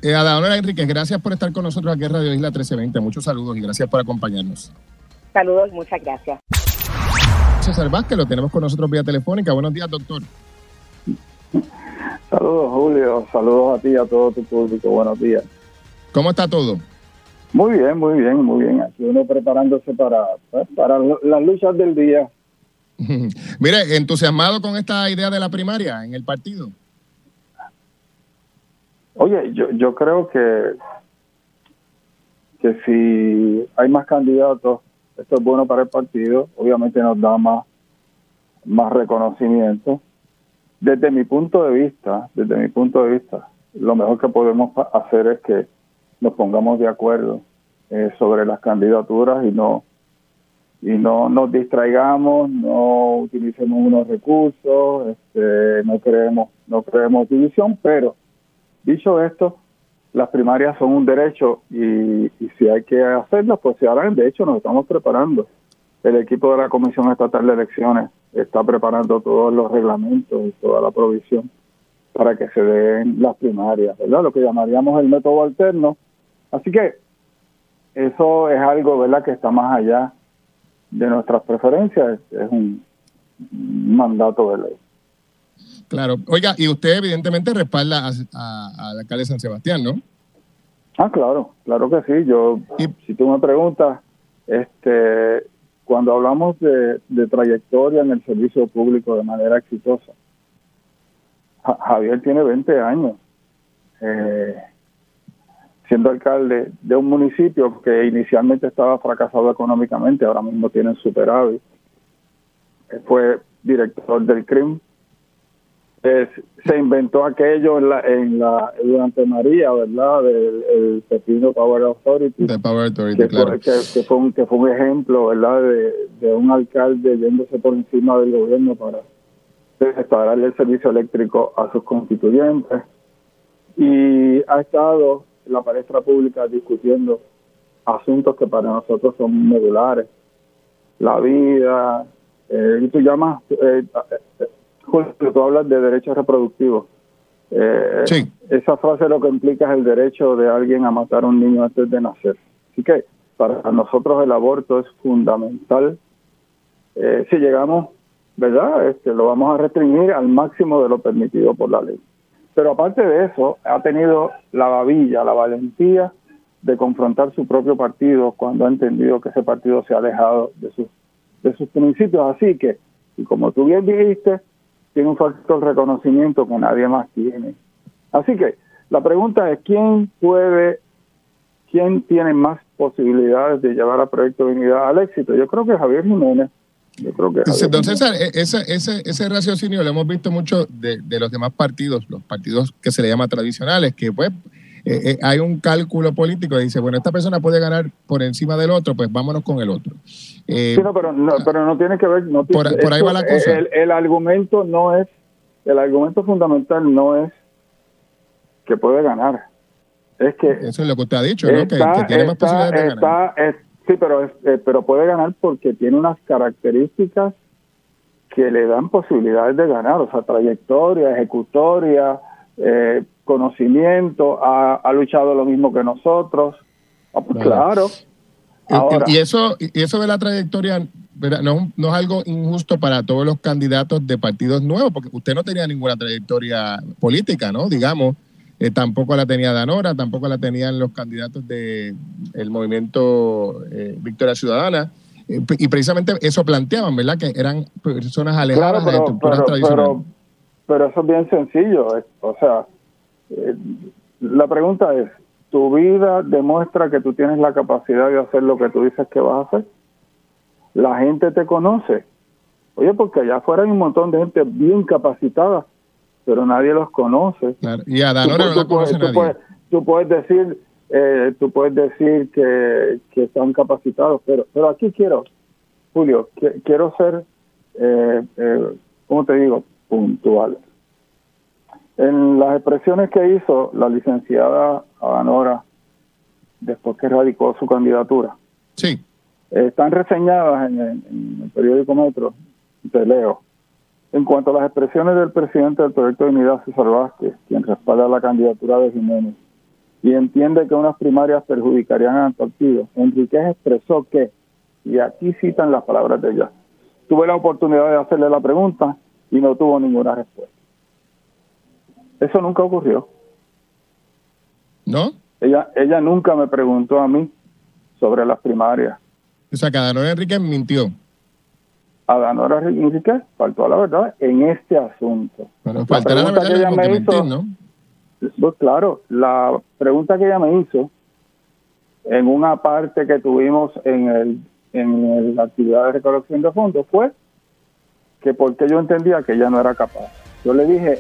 Adaonora Enríquez, gracias por estar con nosotros aquí en Radio Isla 1320. Muchos saludos y gracias por acompañarnos. Saludos, muchas gracias. César Vázquez, lo tenemos con nosotros vía telefónica. Buenos días, doctor. Saludos, Julio. Saludos a ti y a todo tu público. Buenos días. ¿Cómo está todo? Muy bien, muy bien, muy bien. Aquí uno preparándose para las luchas del día. Mire, entusiasmado con esta idea de la primaria en el partido. Oye, yo creo que si hay más candidatos, esto es bueno para el partido. Obviamente nos da más reconocimiento. Desde mi punto de vista, lo mejor que podemos hacer es que nos pongamos de acuerdo sobre las candidaturas y no nos distraigamos, no utilicemos unos recursos, no creemos división. Pero dicho esto, las primarias son un derecho y si hay que hacerlas, pues se harán. De hecho, nos estamos preparando. El equipo de la Comisión Estatal de Elecciones está preparando todos los reglamentos y toda la provisión para que se den las primarias, ¿verdad? Lo que llamaríamos el método alterno. Así que eso es algo, ¿verdad?, que está más allá de nuestras preferencias. Es un mandato de ley. Claro. Oiga, y usted evidentemente respalda al alcalde de San Sebastián, ¿no? Claro que sí. Si tú me preguntas, cuando hablamos de trayectoria en el servicio público de manera exitosa, Javier tiene 20 años siendo alcalde de un municipio que inicialmente estaba fracasado económicamente, ahora mismo tiene superávit. Fue director del CRIM. Se inventó aquello durante María, ¿verdad? El Pepino Power Authority. The Power Authority, claro. Que fue un ejemplo, ¿verdad? De un alcalde yéndose por encima del gobierno para restaurarle el servicio eléctrico a sus constituyentes. Y ha estado en la palestra pública discutiendo asuntos que para nosotros son medulares. La vida, y tú llamas... Julio, tú hablas de derechos reproductivos. Sí. Esa frase lo que implica es el derecho de alguien a matar a un niño antes de nacer. Así que para nosotros el aborto es fundamental. Si llegamos, ¿verdad?, lo vamos a restringir al máximo de lo permitido por la ley. Pero aparte de eso, ha tenido la babilla, la valentía de confrontar su propio partido cuando ha entendido que ese partido se ha alejado de sus principios. Así que, y como tú bien dijiste, tiene un factor de reconocimiento que nadie más tiene. Así que la pregunta es, ¿quién tiene más posibilidades de llevar a Proyecto Dignidad al éxito? Yo creo que Javier Jiménez. Don César, ese raciocinio lo hemos visto mucho de los demás partidos, los partidos que se le llama tradicionales, que pues hay un cálculo político que dice, bueno, esta persona puede ganar por encima del otro, pues vámonos con el otro. Sí, pero no tiene que ver. No, por ahí va la cosa. El argumento fundamental no es que puede ganar. Es que eso es lo que usted ha dicho, ¿no? Que tiene más posibilidades de ganar. Sí, pero puede ganar porque tiene unas características que le dan posibilidades de ganar, o sea, trayectoria, ejecutoria, conocimiento, ha luchado lo mismo que nosotros. Pues claro. Ahora, y eso de la trayectoria, ¿verdad?, no es algo injusto para todos los candidatos de partidos nuevos, porque usted no tenía ninguna trayectoria política, ¿no? Digamos, tampoco la tenía Danora, tampoco la tenían los candidatos del movimiento Victoria Ciudadana, y precisamente eso planteaban, ¿verdad?, que eran personas alejadas de estructuras tradicionales. Pero eso es bien sencillo, o sea, la pregunta es, ¿tu vida demuestra que tú tienes la capacidad de hacer lo que tú dices que vas a hacer? La gente te conoce. Oye, porque allá afuera hay un montón de gente bien capacitada, pero nadie los conoce. Claro. Y a Danora no la conoce nadie. Tú puedes decir que están capacitados, pero aquí Julio, quiero ser, ¿cómo te digo?, puntual. En las expresiones que hizo la licenciada Danora después que radicó su candidatura, sí, están reseñadas en el periódico Metro, te leo. En cuanto a las expresiones del presidente del Proyecto de Unidad, César Vázquez, quien respalda la candidatura de Jiménez y entiende que unas primarias perjudicarían al partido, Enríquez expresó que, y aquí citan las palabras de ella, tuve la oportunidad de hacerle la pregunta y no tuvo ninguna respuesta. Eso nunca ocurrió. ¿No? Ella nunca me preguntó a mí sobre las primarias. O sea, que Adanora Enríquez mintió. Adanora Enríquez faltó a la verdad en este asunto. Bueno, faltará la verdad ella me hizo, ¿no? Pues claro, la pregunta que ella me hizo en una parte que tuvimos en la actividad de recolección de fondos fue que porque yo entendía que ella no era capaz. Yo le dije,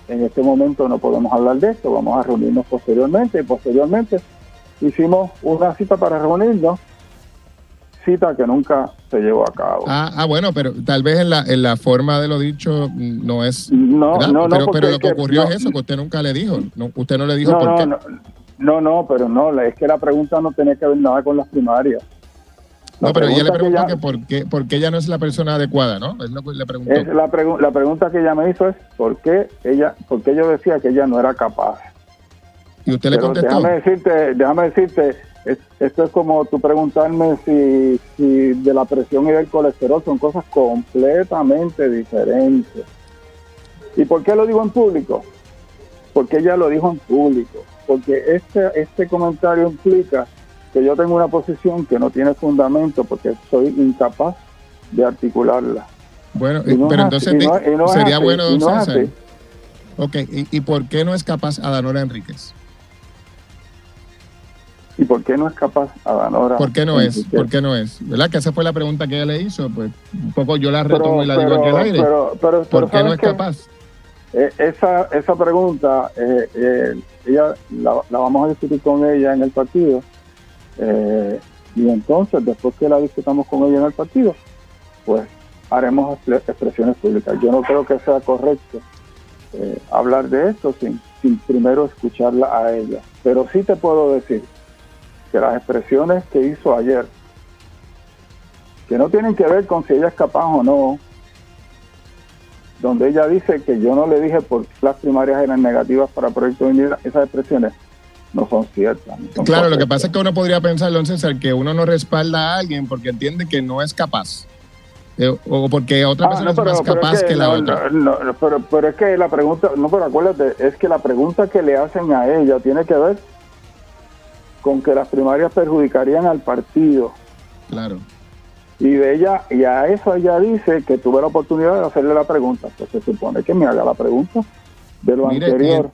en este momento no podemos hablar de esto, vamos a reunirnos posteriormente, y posteriormente hicimos una cita para reunirnos, cita que nunca se llevó a cabo. Bueno, pero tal vez en la forma de lo dicho no es... No, pero lo que ocurrió es eso, que usted nunca le dijo. No, usted no le dijo por qué. Es que la pregunta no tenía que ver nada con las primarias. No, pero ella le preguntó que por qué ella no es la persona adecuada, ¿no? Es lo que le preguntó. La pregunta que ella me hizo es por qué yo decía que ella no era capaz. ¿Y usted le contestó? Déjame decirte, esto es como tú preguntarme si de la presión y del colesterol son cosas completamente diferentes. ¿Y por qué lo digo en público? Porque ella lo dijo en público. Porque este comentario implica que yo tengo una posición que no tiene fundamento porque soy incapaz de articularla. Bueno, pero entonces sería bueno, don César. Ok, ¿y por qué no es capaz Adanora Enríquez? ¿Y por qué no es capaz Adanora? ¿Por qué no es? ¿Por qué no es? ¿Verdad? Que esa fue la pregunta que ella le hizo. Pues un poco yo la retomo y la digo aquí al aire. ¿Por qué no es capaz? Esa pregunta, ella la vamos a discutir con ella en el partido. Y entonces, después que la discutamos con ella en el partido, pues haremos expresiones públicas. Yo no creo que sea correcto hablar de esto sin primero escucharla a ella. Pero sí te puedo decir que las expresiones que hizo ayer, que no tienen que ver con si ella es capaz o no, donde ella dice que yo no le dije por qué las primarias eran negativas para Proyecto de Unidad, esas expresiones no son ciertas. Claro, lo que pasa es que uno podría pensar, don César, que uno no respalda a alguien porque entiende que no es capaz. O porque otra persona es más capaz que la otra. Pero es que la pregunta, pero acuérdate, es que la pregunta que le hacen a ella tiene que ver con que las primarias perjudicarían al partido. Claro. Y a eso ella dice que tuve la oportunidad de hacerle la pregunta. Pues se supone que me haga la pregunta de lo anterior.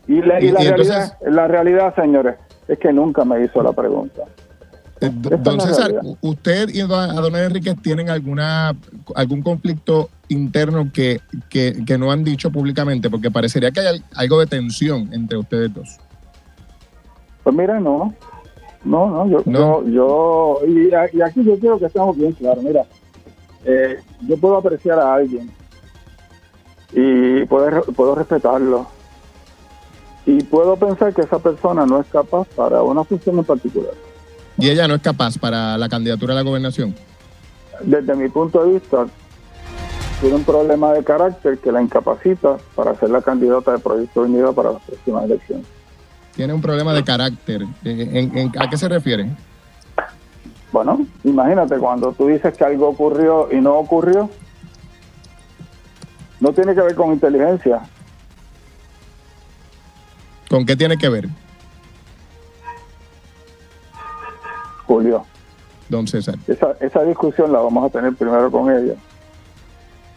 La realidad, señores, es que nunca me hizo la pregunta. Don César, ¿usted y Adanora Enríquez tienen algún conflicto interno que no han dicho públicamente? Porque parecería que hay algo de tensión entre ustedes dos. Pues mira, no, y aquí yo quiero que estemos bien claros. Mira, yo puedo apreciar a alguien y puedo respetarlo y puedo pensar que esa persona no es capaz para una función en particular. ¿Y ella no es capaz para la candidatura a la gobernación? Desde mi punto de vista, tiene un problema de carácter que la incapacita para ser la candidata de Proyecto de Unidad para las próximas elecciones. Tiene un problema de carácter. ¿A qué se refiere? Bueno, imagínate, cuando tú dices que algo ocurrió y no ocurrió, no tiene que ver con inteligencia. ¿Con qué tiene que ver? Julio. Don César. Esa discusión la vamos a tener primero con ella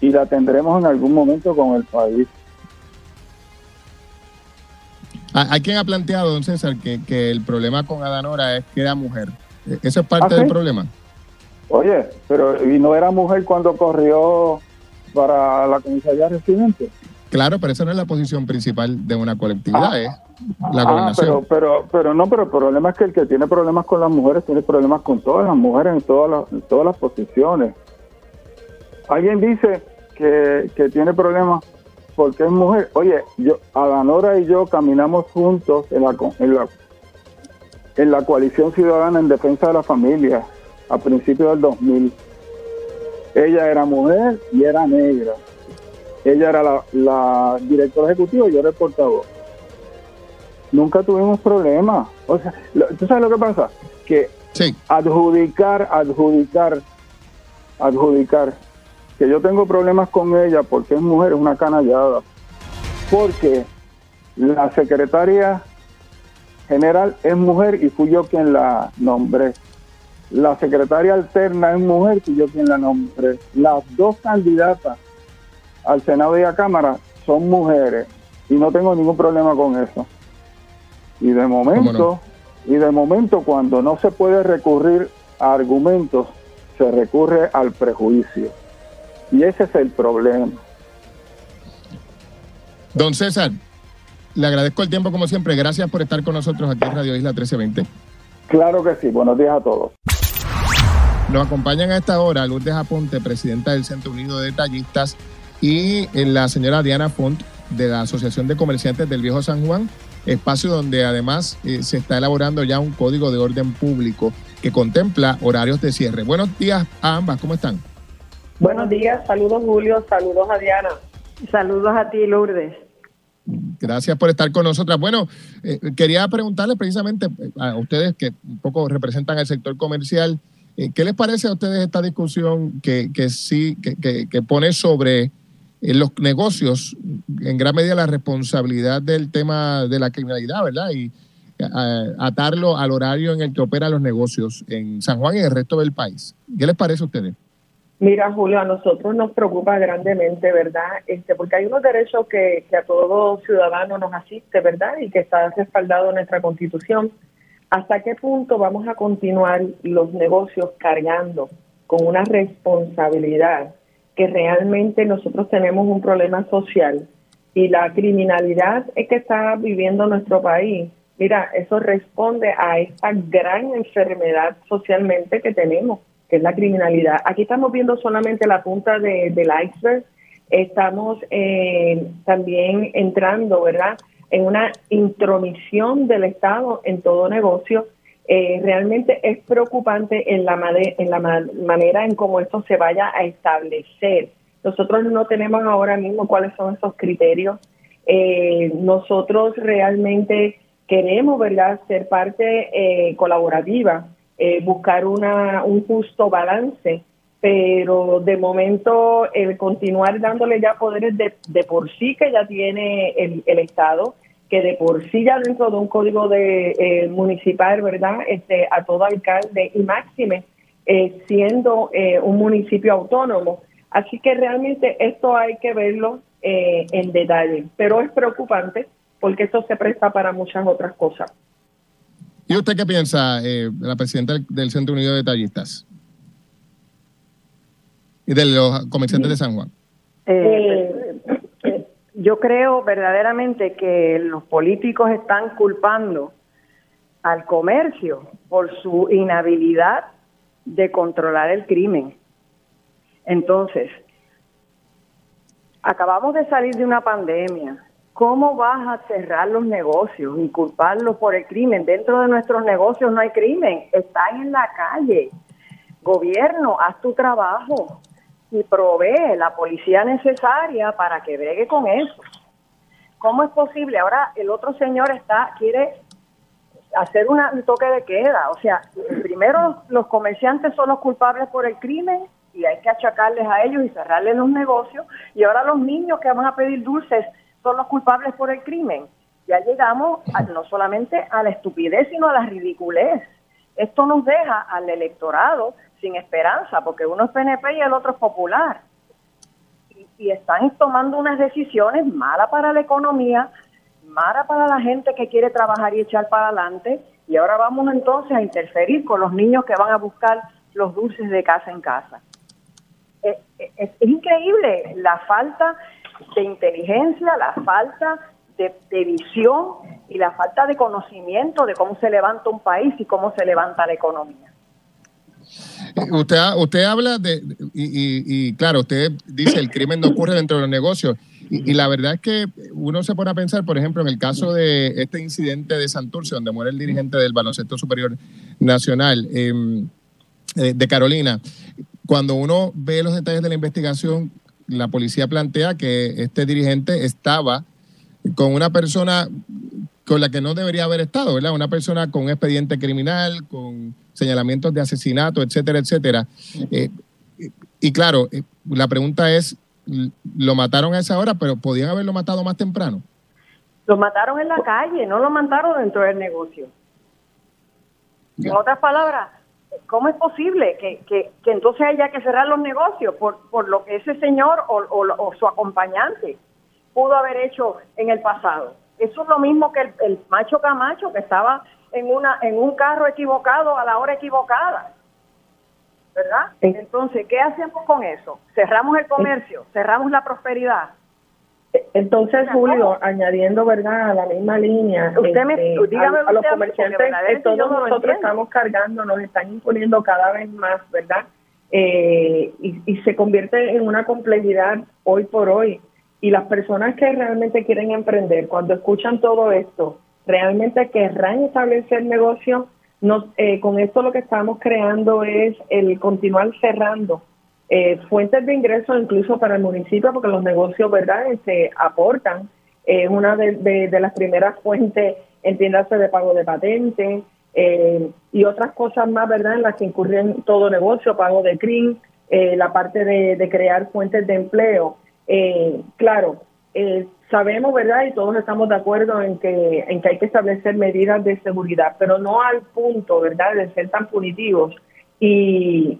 y la tendremos en algún momento con el país. Hay quien ha planteado, don César, que el problema con Adanora es que era mujer. ¿Eso es parte del problema? Oye, pero ¿y no era mujer cuando corrió para la comisaría residente? Claro, pero esa no es la posición principal de una colectividad, la gobernación. Pero el problema es que el que tiene problemas con las mujeres tiene problemas con todas las mujeres en todas las posiciones. Alguien dice que tiene problemas porque es mujer. Oye, Adanora y yo caminamos juntos en la coalición ciudadana en defensa de la familia a principios del 2000. Ella era mujer y era negra. Ella era la directora ejecutiva y yo era el portavoz. Nunca tuvimos problemas. O sea, ¿tú sabes lo que pasa? Que Sí. adjudicar que yo tengo problemas con ella porque es mujer es una canallada. Porque la secretaria general es mujer y fui yo quien la nombré. La secretaria alterna es mujer y yo quien la nombré. Las dos candidatas al Senado y a Cámara son mujeres y no tengo ningún problema con eso. Y de momento, cuando no se puede recurrir a argumentos, se recurre al prejuicio. Y ese es el problema. Don César, le agradezco el tiempo como siempre. Gracias por estar con nosotros aquí en Radio Isla 1320. Claro que sí. Buenos días a todos. Nos acompañan a esta hora Lourdes Aponte, presidenta del Centro Unido de Detallistas, y la señora Diana Font, de la Asociación de Comerciantes del Viejo San Juan, espacio donde además se está elaborando ya un código de orden público que contempla horarios de cierre. Buenos días a ambas, ¿cómo están? Buenos días, saludos Julio, saludos a Diana. Saludos a ti, Lourdes. Gracias por estar con nosotras. Bueno, quería preguntarles precisamente a ustedes que un poco representan el sector comercial, ¿qué les parece a ustedes esta discusión que pone sobre los negocios en gran medida la responsabilidad del tema de la criminalidad, ¿verdad? Y atarlo al horario en el que operan los negocios en San Juan y en el resto del país. ¿Qué les parece a ustedes? Mira, Julio, a nosotros nos preocupa grandemente, ¿verdad? Porque hay unos derechos que a todo ciudadano nos asiste, ¿verdad? Y que está respaldado en nuestra Constitución. ¿Hasta qué punto vamos a continuar los negocios cargando con una responsabilidad que realmente nosotros tenemos un problema social y la criminalidad es que está viviendo nuestro país? Mira, eso responde a esta gran enfermedad socialmente que tenemos, que es la criminalidad. Aquí estamos viendo solamente la punta del iceberg. Estamos también entrando, ¿verdad?, en una intromisión del Estado en todo negocio. Realmente es preocupante en la manera en cómo esto se vaya a establecer. Nosotros no tenemos ahora mismo cuáles son esos criterios. Nosotros realmente queremos, ¿verdad?, ser parte colaborativa, buscar un justo balance, pero de momento el continuar dándole ya poderes de por sí que ya tiene el Estado, que de por sí ya dentro de un código de municipal, ¿verdad?, a todo alcalde y máxime, siendo un municipio autónomo. Así que realmente esto hay que verlo en detalle, pero es preocupante porque esto se presta para muchas otras cosas. ¿Y usted qué piensa, la presidenta del Centro Unido de Detallistas y de los comerciantes de San Juan? Yo creo verdaderamente que los políticos están culpando al comercio por su inhabilidad de controlar el crimen. Entonces, acabamos de salir de una pandemia. ¿Cómo vas a cerrar los negocios y culparlos por el crimen? Dentro de nuestros negocios no hay crimen, están en la calle. Gobierno, haz tu trabajo y provee la policía necesaria para que bregue con eso. ¿Cómo es posible? Ahora el otro señor quiere hacer un toque de queda. O sea, primero los comerciantes son los culpables por el crimen y hay que achacarles a ellos y cerrarles los negocios. Y ahora los niños que van a pedir dulces son los culpables por el crimen. Ya llegamos no solamente a la estupidez, sino a la ridiculez. Esto nos deja al electorado sin esperanza, porque uno es PNP y el otro es popular. Y están tomando unas decisiones malas para la economía, malas para la gente que quiere trabajar y echar para adelante, y ahora vamos entonces a interferir con los niños que van a buscar los dulces de casa en casa. Es increíble la falta de inteligencia, la falta de visión y la falta de conocimiento de cómo se levanta un país y cómo se levanta la economía. Usted habla y claro, usted dice el crimen no ocurre dentro de los negocios y la verdad es que uno se pone a pensar, por ejemplo, en el caso de este incidente de Santurce, donde muere el dirigente del Baloncesto Superior Nacional de Carolina. cuando uno ve los detalles de la investigación, la policía plantea que este dirigente estaba con una persona con la que no debería haber estado, ¿verdad? Una persona con un expediente criminal, con señalamientos de asesinato, etcétera, etcétera. Y claro, la pregunta es, lo mataron a esa hora, pero podían haberlo matado más temprano. Lo mataron en la calle, no lo mataron dentro del negocio. En otras palabras, ¿cómo es posible que entonces haya que cerrar los negocios por lo que ese señor o su acompañante pudo haber hecho en el pasado? Eso es lo mismo que el macho Camacho, que estaba en un carro equivocado a la hora equivocada, ¿verdad? Entonces, ¿qué hacemos con eso? Cerramos el comercio, cerramos la prosperidad. Entonces, Julio, añadiendo, ¿verdad?, a la misma línea, dígame a los comerciantes que todos nosotros estamos cargando, nos están imponiendo cada vez más, ¿verdad? Y se convierte en una complejidad hoy por hoy. Y las personas que realmente quieren emprender, cuando escuchan todo esto, realmente querrán establecer negocios. Con esto lo que estamos creando es el continuar cerrando fuentes de ingresos incluso para el municipio, porque los negocios, ¿verdad?, aportan. Una de las primeras fuentes, entiéndase, de pago de patentes y otras cosas más, ¿verdad?, en las que incurren todo negocio, pago de CRIM, la parte de crear fuentes de empleo. Claro, sabemos, ¿verdad?, y todos estamos de acuerdo en que hay que establecer medidas de seguridad, pero no al punto, ¿verdad?, de ser tan punitivos y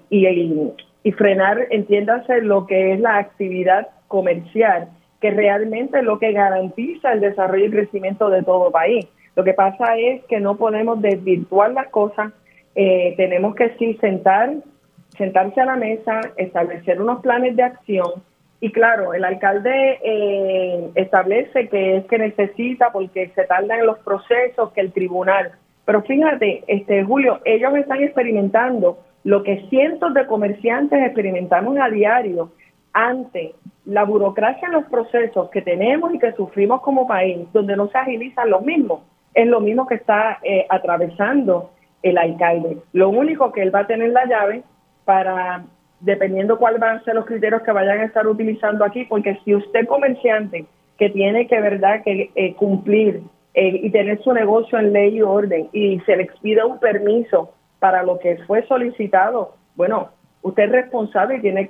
frenar, entiéndase, lo que es la actividad comercial, que realmente es lo que garantiza el desarrollo y crecimiento de todo país. Lo que pasa es que no podemos desvirtuar las cosas, tenemos que sí sentarse a la mesa, establecer unos planes de acción. Y claro, el alcalde establece que es que necesita, porque se tardan en los procesos, que el tribunal. Pero fíjate, Julio, ellos están experimentando lo que cientos de comerciantes experimentamos a diario ante la burocracia en los procesos que tenemos y que sufrimos como país, donde no se agilizan los mismos. Es lo mismo que está atravesando el alcalde. Lo único que él va a tener la llave para, dependiendo cuáles van a ser los criterios que vayan a estar utilizando aquí, porque si usted comerciante que tiene que, ¿verdad?, que cumplir y tener su negocio en ley y orden y se le expide un permiso para lo que fue solicitado, bueno, usted es responsable y tiene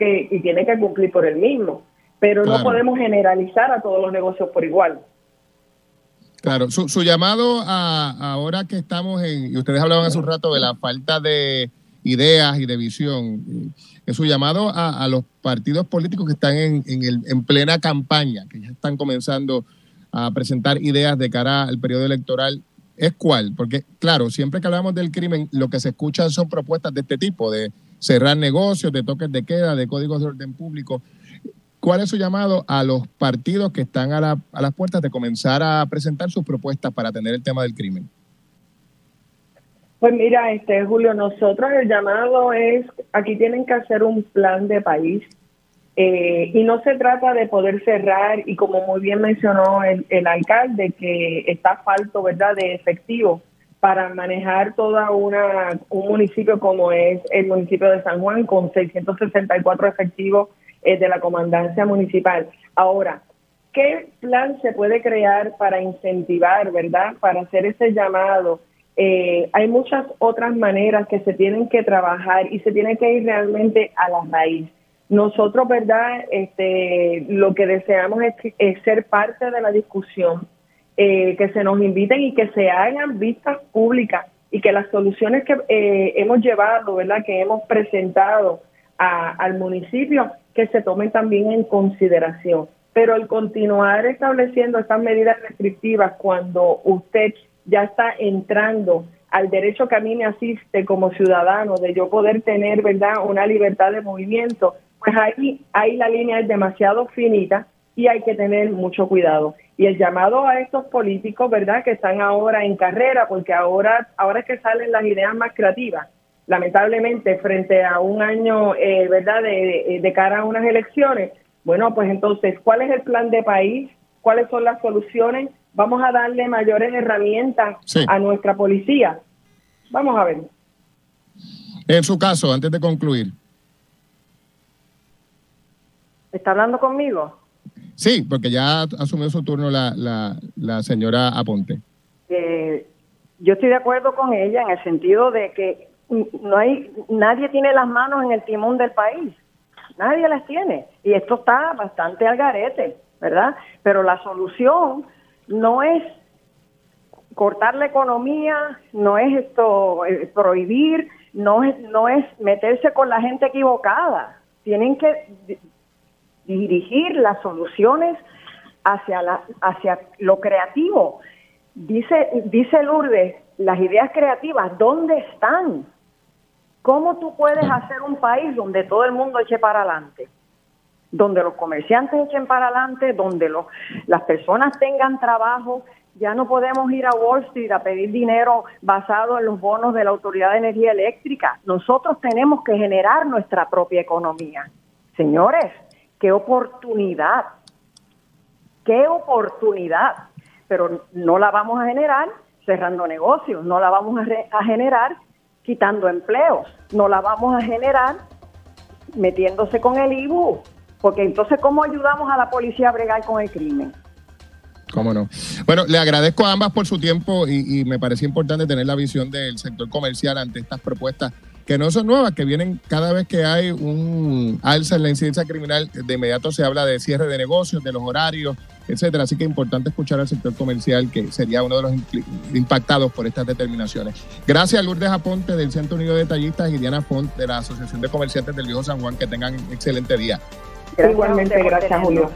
que cumplir por el mismo, pero claro, no podemos generalizar a todos los negocios por igual. Claro, su llamado ahora que estamos y ustedes hablaban hace un rato de la falta de ideas y de visión, es su llamado a los partidos políticos que están en plena campaña, que ya están comenzando a presentar ideas de cara al periodo electoral. ¿Es cuál? Porque, claro, siempre que hablamos del crimen, lo que se escuchan son propuestas de este tipo, de cerrar negocios, de toques de queda, de códigos de orden público. ¿Cuál es su llamado a los partidos que están a las puertas de comenzar a presentar sus propuestas para atender el tema del crimen? Pues mira, Julio, nosotros el llamado es, aquí tienen que hacer un plan de país. Y no se trata de poder cerrar, y como muy bien mencionó el alcalde, que está falto, ¿verdad?, de efectivo para manejar toda un municipio como es el municipio de San Juan, con 664 efectivos de la comandancia municipal. Ahora, ¿qué plan se puede crear para incentivar, ¿verdad?, para hacer ese llamado? Hay muchas otras maneras que se tienen que trabajar y se tiene que ir realmente a la raíz. Nosotros, ¿verdad?, lo que deseamos es ser parte de la discusión, que se nos inviten y que se hagan vistas públicas y que las soluciones que hemos llevado, ¿verdad?, que hemos presentado al municipio, que se tomen también en consideración. Pero el continuar estableciendo estas medidas restrictivas cuando usted ya está entrando al derecho que a mí me asiste como ciudadano de yo poder tener, ¿verdad?, una libertad de movimiento, pues ahí la línea es demasiado finita y hay que tener mucho cuidado. Y el llamado a estos políticos, ¿verdad?, que están ahora en carrera, porque ahora es que salen las ideas más creativas. Lamentablemente, frente a un año, ¿verdad?, de cara a unas elecciones, bueno, pues entonces, ¿cuál es el plan de país? ¿Cuáles son las soluciones? Vamos a darle mayores herramientas a nuestra policía. Vamos a ver. En su caso, antes de concluir. ¿Está hablando conmigo? Sí, porque ya asumió su turno la señora Aponte. Yo estoy de acuerdo con ella en el sentido de que nadie tiene las manos en el timón del país. Nadie las tiene. Y esto está bastante al garete, ¿verdad? Pero la solución no es cortar la economía, no es prohibir, no es meterse con la gente equivocada. Tienen que dirigir las soluciones hacia lo creativo. Dice Lourdes, las ideas creativas, ¿dónde están? ¿Cómo tú puedes hacer un país donde todo el mundo eche para adelante? Donde los comerciantes echen para adelante, donde las personas tengan trabajo. Ya no podemos ir a Wall Street a pedir dinero basado en los bonos de la Autoridad de Energía Eléctrica. Nosotros tenemos que generar nuestra propia economía. Señores, ¡qué oportunidad! ¡Qué oportunidad! Pero no la vamos a generar cerrando negocios, no la vamos a generar quitando empleos, no la vamos a generar metiéndose con el IBU, porque entonces ¿cómo ayudamos a la policía a bregar con el crimen? ¿Cómo no? Bueno, le agradezco a ambas por su tiempo y me parece importante tener la visión del sector comercial ante estas propuestas que no son nuevas, que vienen cada vez que hay un alza en la incidencia criminal, de inmediato se habla de cierre de negocios, de los horarios, etcétera. Así que es importante escuchar al sector comercial, que sería uno de los impactados por estas determinaciones. Gracias a Lourdes Aponte del Centro Unido de Detallistas y Diana Font de la Asociación de Comerciantes del Viejo San Juan. Que tengan excelente día. Igualmente, gracias, Julio.